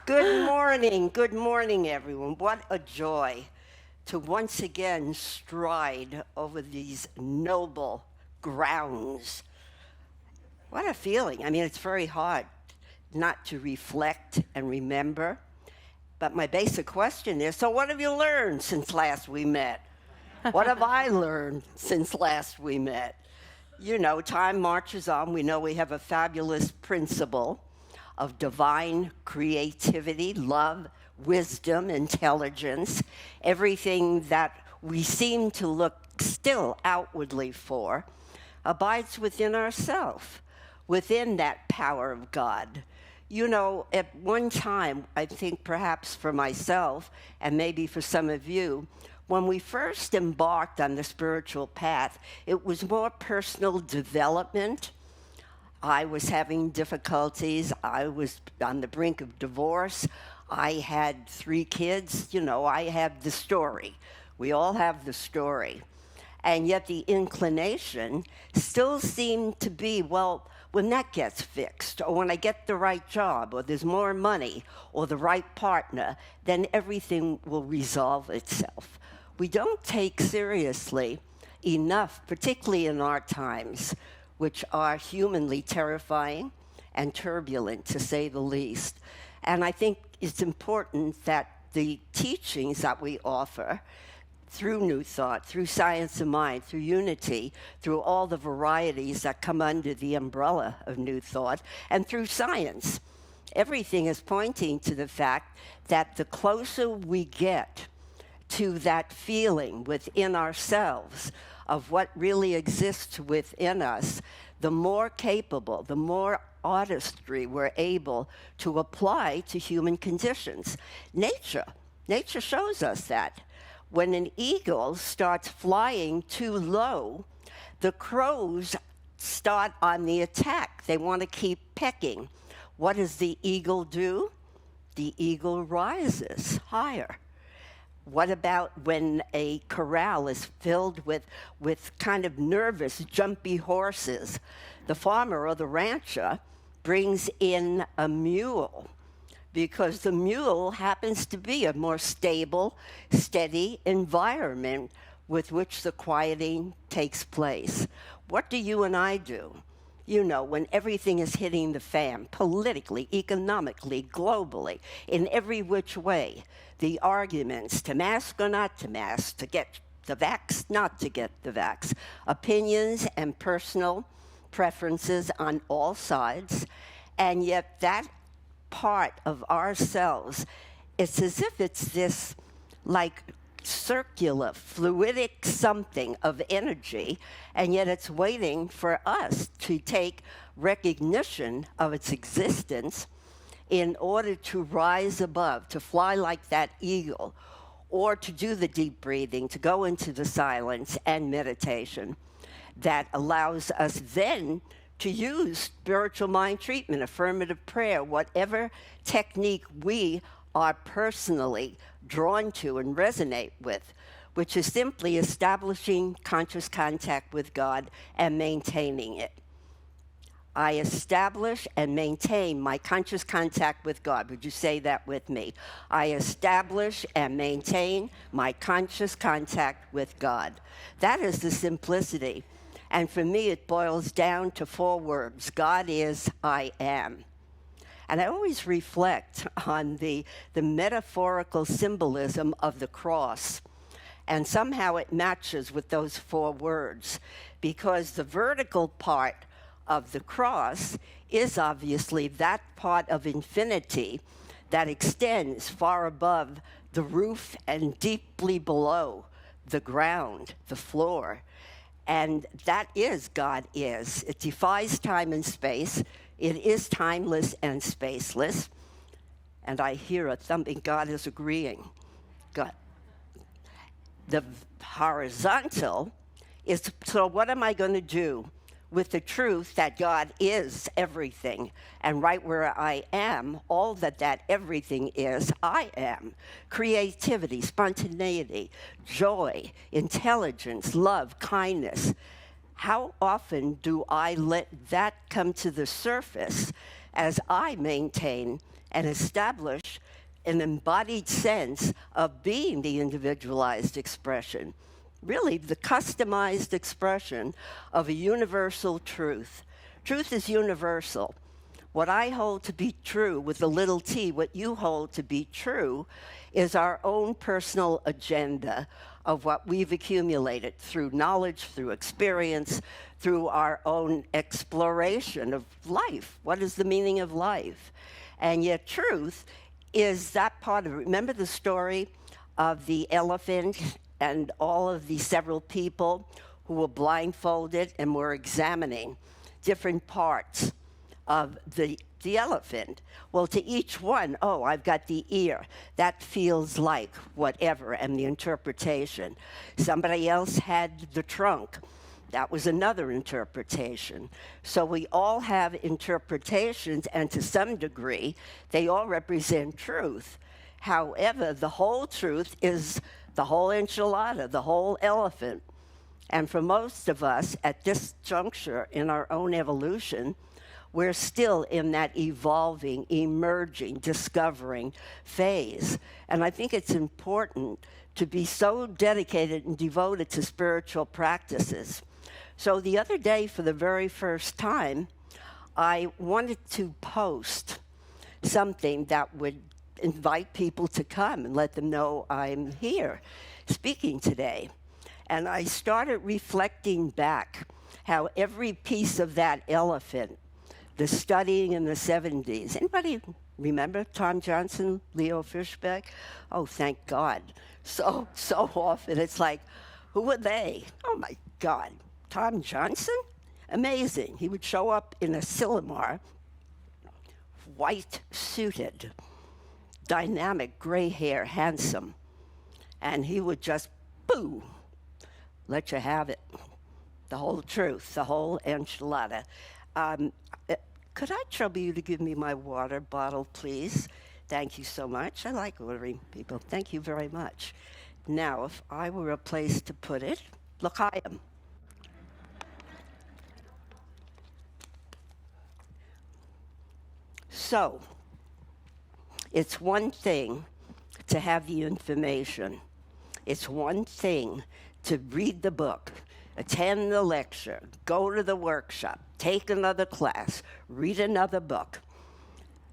Good morning, everyone. What a joy to once again stride over these noble grounds. What a feeling. I mean, it's very hard not to reflect and remember. But my basic question is, so what have you learned since last we met? What have I learned since last we met? You know, time marches on. We know we have a fabulous principle of divine creativity, love, wisdom, intelligence, everything that we seem to look still outwardly for abides within ourselves, within that power of God. You know, at one time, I think perhaps for myself, and maybe for some of you, when we first embarked on the spiritual path, it was more personal development. I was having difficulties. I was on the brink of divorce. I had 3 kids. You know, I have the story. We all have the story. And yet the inclination still seemed to be, well, when that gets fixed, or when I get the right job, or there's more money, or the right partner, then everything will resolve itself. We don't take seriously enough, particularly in our times, which are humanly terrifying and turbulent, to say the least. And I think it's important that the teachings that we offer through New Thought, through Science of Mind, through Unity, through all the varieties that come under the umbrella of New Thought, and through science, everything is pointing to the fact that the closer we get to that feeling within ourselves of what really exists within us, the more capable, the more artistry we're able to apply to human conditions. Nature shows us that. When an eagle starts flying too low, the crows start on the attack. They want to keep pecking. What does the eagle do? The eagle rises higher. What about when a corral is filled with kind of nervous, jumpy horses? The farmer or the rancher brings in a mule because the mule happens to be a more stable, steady environment with which the quieting takes place. What do you and I do? You know, when everything is hitting the fan, politically, economically, globally, in every which way, the arguments to mask or not to mask, to get the vax, not to get the vax, opinions and personal preferences on all sides, and yet that part of ourselves, it's as if it's this like circular, fluidic something of energy, and yet it's waiting for us to take recognition of its existence in order to rise above, to fly like that eagle, or to do the deep breathing, to go into the silence and meditation that allows us then to use spiritual mind treatment, affirmative prayer, whatever technique we are personally drawn to and resonate with, which is simply establishing conscious contact with God and maintaining it. I establish and maintain my conscious contact with God. Would you say that with me? I establish and maintain my conscious contact with God. That is the simplicity. And for me, it boils down to 4 words. God is, I am. And I always reflect on the metaphorical symbolism of the cross. And somehow it matches with those 4 words, because the vertical part of the cross is obviously that part of infinity that extends far above the roof and deeply below the ground, the floor. And that is God is. It defies time and space. It is timeless and spaceless. And I hear a thumping. God is agreeing. God. The horizontal is, so what am I going to do with the truth that God is everything? And right where I am, all that everything is, I am. Creativity, spontaneity, joy, intelligence, love, kindness. How often do I let that come to the surface as I maintain and establish an embodied sense of being the individualized expression, really the customized expression of a universal truth. Truth is universal. What I hold to be true with a little t, what you hold to be true, is our own personal agenda of what we've accumulated through knowledge, through experience, through our own exploration of life. What is the meaning of life? And yet truth is that part of it. Remember the story of the elephant and all of the several people who were blindfolded and were examining different parts of the elephant? Well, to each one, oh, I've got the ear. That feels like whatever, and the interpretation. Somebody else had the trunk. That was another interpretation. So we all have interpretations, and to some degree, they all represent truth. However, the whole truth is the whole enchilada, the whole elephant. And for most of us, at this juncture in our own evolution, we're still in that evolving, emerging, discovering phase. And I think it's important to be so dedicated and devoted to spiritual practices. So the other day, for the very first time, I wanted to post something that would invite people to come and let them know I'm here speaking today. And I started reflecting back how every piece of that elephant, the studying in the 70s. Anybody remember Tom Johnson, Leo Fishbeck? Oh, thank God. So often it's like, who are they? Oh my God, Tom Johnson? Amazing. He would show up in a Silmar, white suited, dynamic, gray hair, handsome. And he would just, boo, let you have it. The whole truth, the whole enchilada. Could I trouble you to give me my water bottle, please? Thank you so much. I like ordering people. Thank you very much. Now, if I were a place to put it, l'chaim. So, it's one thing to have the information. It's one thing to read the book, attend the lecture, go to the workshop, take another class, read another book.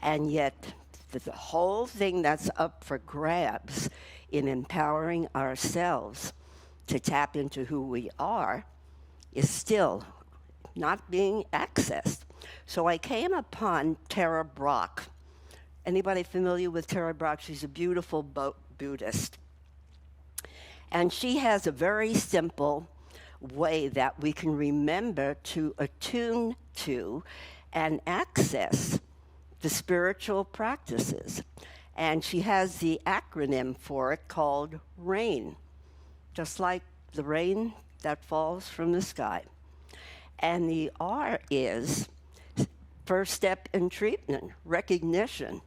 And yet, the whole thing that's up for grabs in empowering ourselves to tap into who we are is still not being accessed. So I came upon Tara Brach. Anybody familiar with Tara Brach? She's a beautiful Buddhist. And she has a very simple way that we can remember to attune to and access the spiritual practices. And she has the acronym for it called RAIN, just like the rain that falls from the sky. And the R is first step in treatment, recognition,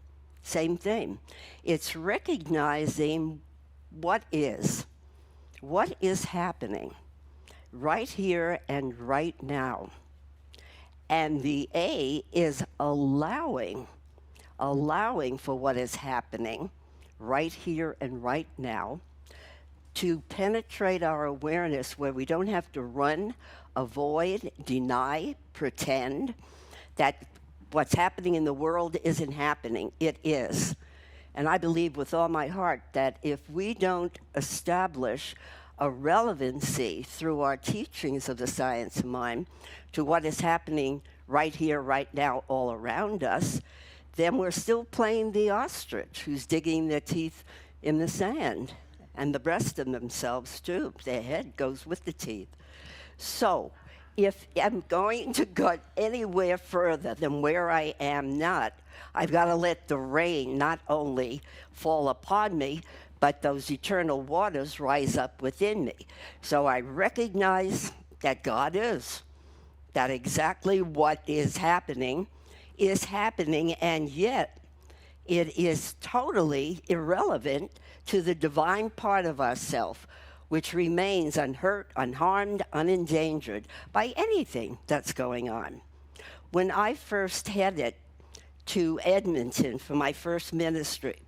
same thing. It's recognizing what is happening right here and right now. And the A is allowing for what is happening right here and right now to penetrate our awareness where we don't have to run, avoid, deny, pretend that what's happening in the world isn't happening. It is. And I believe with all my heart that if we don't establish a relevancy through our teachings of the science of mind to what is happening right here, right now, all around us, then we're still playing the ostrich who's digging their teeth in the sand, and the rest of themselves too. Their head goes with the teeth. So if I'm going to go anywhere further than where I am not, I've got to let the rain not only fall upon me, but those eternal waters rise up within me. So I recognize that God is, that exactly what is happening, and yet it is totally irrelevant to the divine part of ourself, which remains unhurt, unharmed, unendangered by anything that's going on. When I first headed to Edmonton for my first ministry.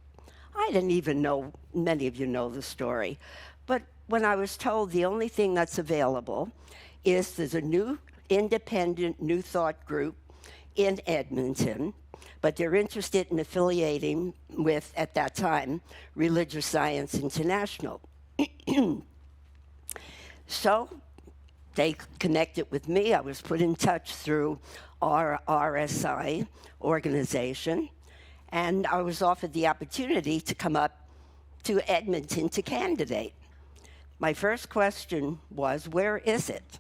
I didn't even know, many of you know the story, but when I was told the only thing that's available is there's a new independent New Thought group in Edmonton, but they're interested in affiliating with, at that time, Religious Science International. So they connected with me. I was put in touch through our RSI organization, and I was offered the opportunity to come up to Edmonton to candidate. My first question was, where is it?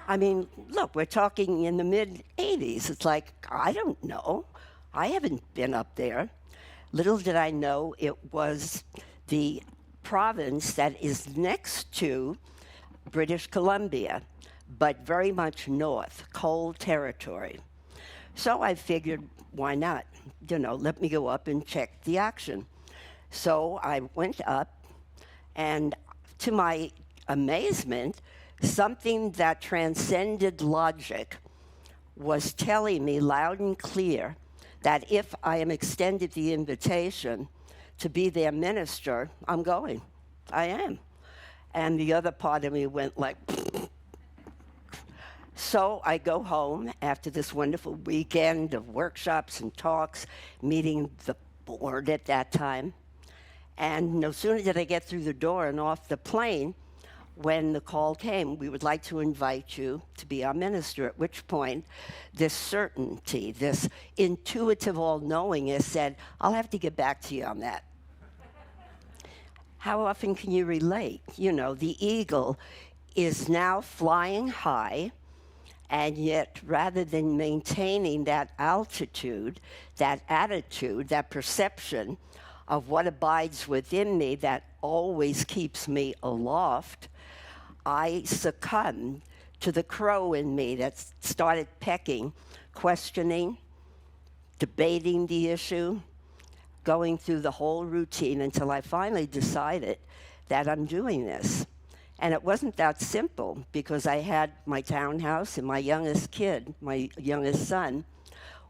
I mean, look, we're talking in the mid-'80s. It's like, I don't know. I haven't been up there. Little did I know it was the province that is next to British Columbia, but very much north, cold territory. So I figured, why not? Let me go up and check the action. So I went up, and to my amazement, something that transcended logic was telling me loud and clear that if I am extended the invitation to be their minister, I'm going. I am. And the other part of me went like, so I go home after this wonderful weekend of workshops and talks, meeting the board at that time. And no sooner did I get through the door and off the plane, when the call came, we would like to invite you to be our minister, at which point this certainty, this intuitive all-knowingness said, I'll have to get back to you on that. How often can you relate? The eagle is now flying high, and yet rather than maintaining that altitude, that attitude, that perception of what abides within me that always keeps me aloft, I succumbed to the crow in me that started pecking, questioning, debating the issue, going through the whole routine until I finally decided that I'm doing this. And it wasn't that simple, because I had my townhouse and my youngest kid, my youngest son,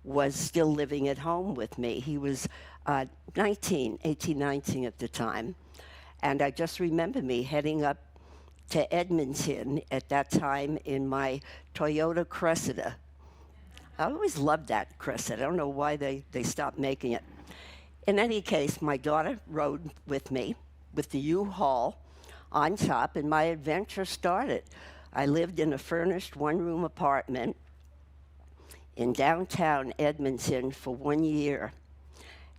was still living at home with me. He was 19 at the time. And I just remember me heading up to Edmonton at that time in my Toyota Cressida. I always loved that Cressida. I don't know why they stopped making it. In any case, my daughter rode with me with the U-Haul on top, and my adventure started. I lived in a furnished one-room apartment in downtown Edmonton for 1 year.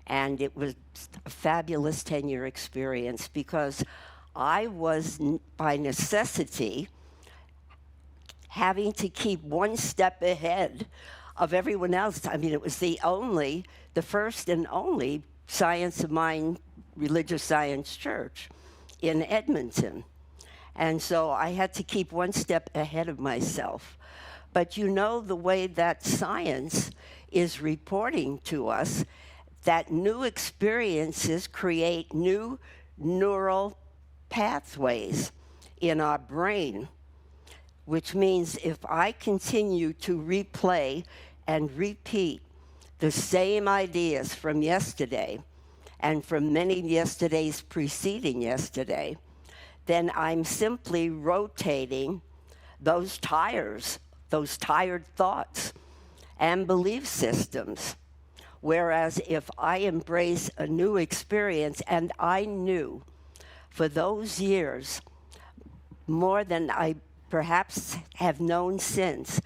And it was a fabulous 10-year experience, because I was, by necessity, having to keep one step ahead of everyone else. I mean, it was the first and only Science of Mind religious science church in Edmonton. And so I had to keep one step ahead of myself. But the way that science is reporting to us, that new experiences create new neural pathways in our brain, which means if I continue to replay and repeat the same ideas from yesterday and from many yesterdays preceding yesterday, then I'm simply rotating those tires, those tired thoughts and belief systems. Whereas if I embrace a new experience, and I knew for those years, more than I perhaps have known since,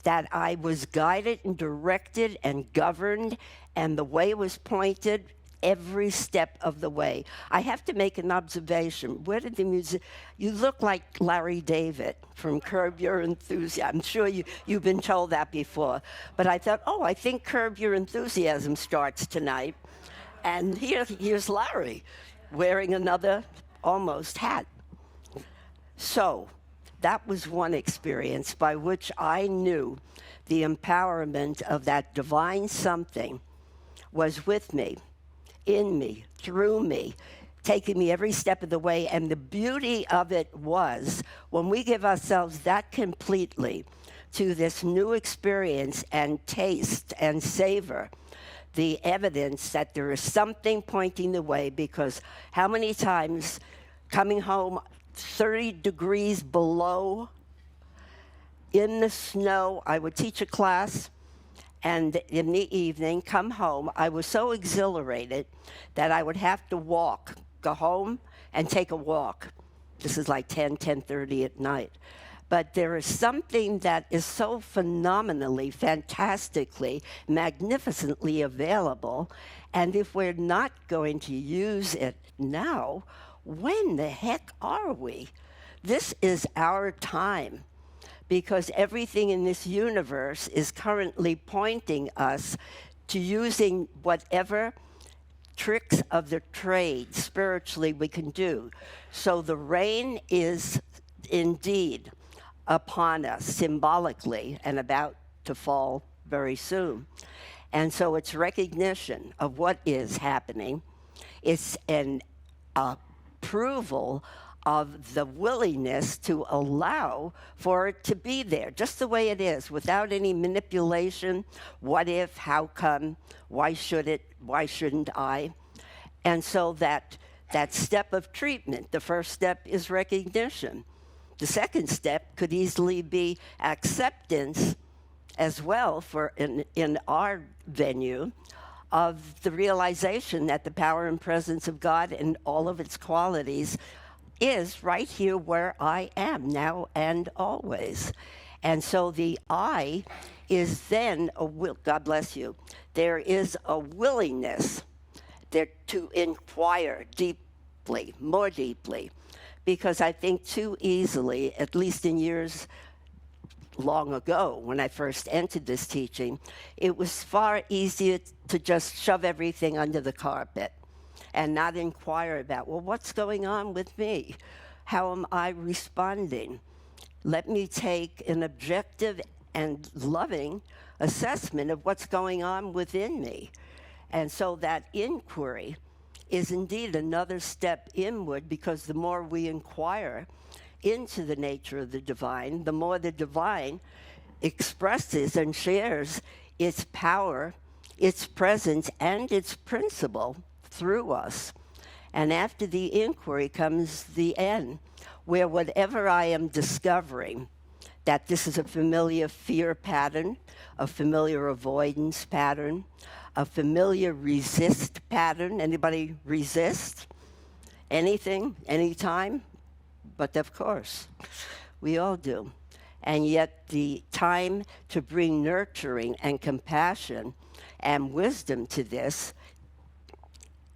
that I was guided and directed and governed, and the way was pointed every step of the way. I have to make an observation. Where did the music? You look like Larry David from Curb Your Enthusiasm. I'm sure you've been told that before. But I thought, I think Curb Your Enthusiasm starts tonight. And here's Larry wearing another almost hat. So that was one experience by which I knew the empowerment of that divine something was with me, in me, through me, taking me every step of the way. And the beauty of it was, when we give ourselves that completely to this new experience and taste and savor, the evidence that there is something pointing the way, because how many times coming home 30 degrees below in the snow, I would teach a class, and in the evening, come home, I was so exhilarated that I would have to go home and take a walk. This is like 10:30 at night. But there is something that is so phenomenally, fantastically, magnificently available, and if we're not going to use it now, when the heck are we? This is our time, because everything in this universe is currently pointing us to using whatever tricks of the trade spiritually we can do. So the rain is indeed upon us symbolically and about to fall very soon. And so it's recognition of what is happening. It's an approval of the willingness to allow for it to be there, just the way it is, without any manipulation. What if, how come, why should it, why shouldn't I? And so that step of treatment, the first step is recognition. The second step could easily be acceptance as well for in our venue of the realization that the power and presence of God and all of its qualities is right here where I am now and always. And so the I is then a will. God bless you. There is a willingness there to inquire deeply, more deeply, because I think too easily, at least in years long ago when I first entered this teaching, it was far easier to just shove everything under the carpet and not inquire about, well, what's going on with me? How am I responding? Let me take an objective and loving assessment of what's going on within me. And so that inquiry is indeed another step inward, because the more we inquire into the nature of the divine, the more the divine expresses and shares its power, its presence, and its principle through us. And after the inquiry comes the end, where whatever I am discovering, that this is a familiar fear pattern, a familiar avoidance pattern, a familiar resist pattern. Anybody resist anything, anytime? But of course, we all do. And yet the time to bring nurturing and compassion and wisdom to this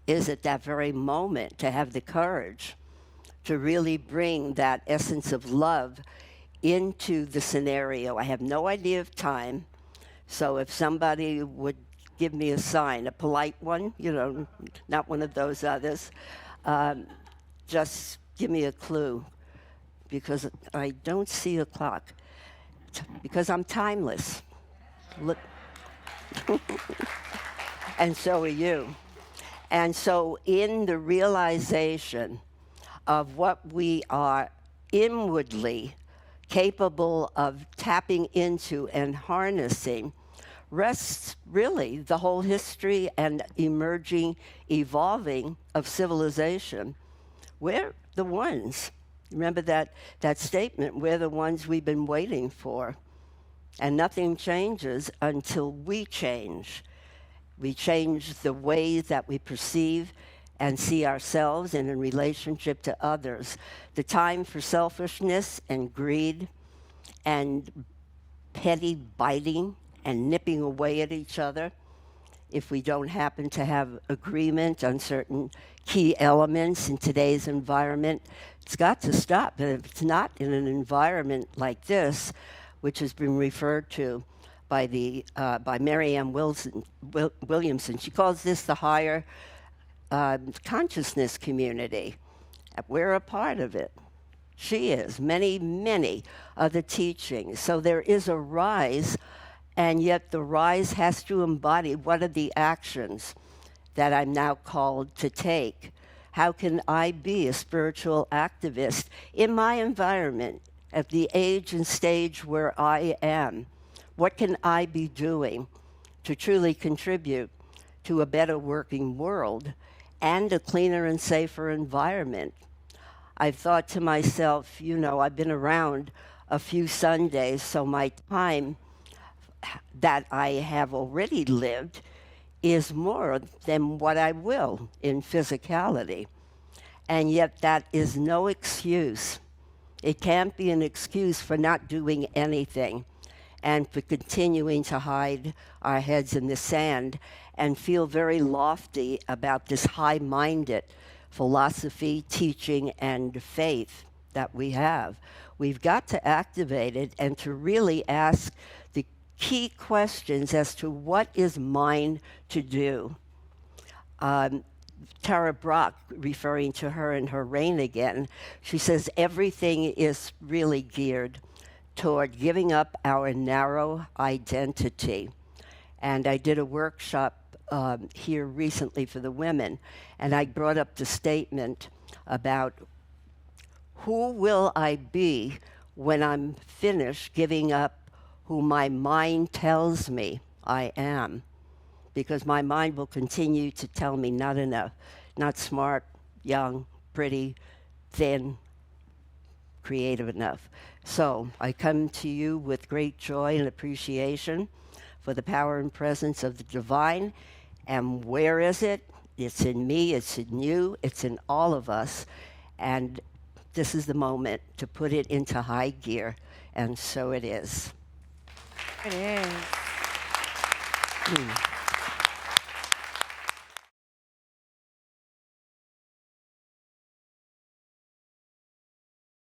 is at that very moment, to have the courage to really bring that essence of love into the scenario. I have no idea of time, so if somebody would give me a sign, a polite one, not one of those others, just give me a clue, because I don't see a clock, because I'm timeless. Look. And so are you. And so in the realization of what we are inwardly capable of tapping into and harnessing rests really the whole history and emerging, evolving of civilization. We're the ones. Remember that statement, we're the ones we've been waiting for. And nothing changes until we change. We change the way that we perceive and see ourselves and in relationship to others. The time for selfishness and greed and petty biting and nipping away at each other, if we don't happen to have agreement on certain key elements in today's environment, it's got to stop. And if it's not in an environment like this, which has been referred to by Marianne Williamson, she calls this the higher consciousness community. We're a part of it. She is. Many other teachings. So there is a rise, and yet the rise has to embody what are the actions that I'm now called to take. How can I be a spiritual activist in my environment at the age and stage where I am? What can I be doing to truly contribute to a better working world and a cleaner and safer environment. I've thought to myself, I've been around a few Sundays, so my time that I have already lived is more than what I will in physicality. And yet that is no excuse. It can't be an excuse for not doing anything and for continuing to hide our heads in the sand and feel very lofty about this high-minded philosophy, teaching, and faith that we have. We've got to activate it and to really ask the key questions as to what is mine to do. Tara Brach, referring to her in her reign again, she says everything is really geared toward giving up our narrow identity. And I did a workshop here recently for the women, and I brought up the statement about who will I be when I'm finished giving up who my mind tells me I am? Because my mind will continue to tell me not enough, not smart, young, pretty, thin, creative enough. So I come to you with great joy and appreciation for the power and presence of the divine. And where is it? It's in me, it's in you, it's in all of us. And this is the moment to put it into high gear. And so it is. It is.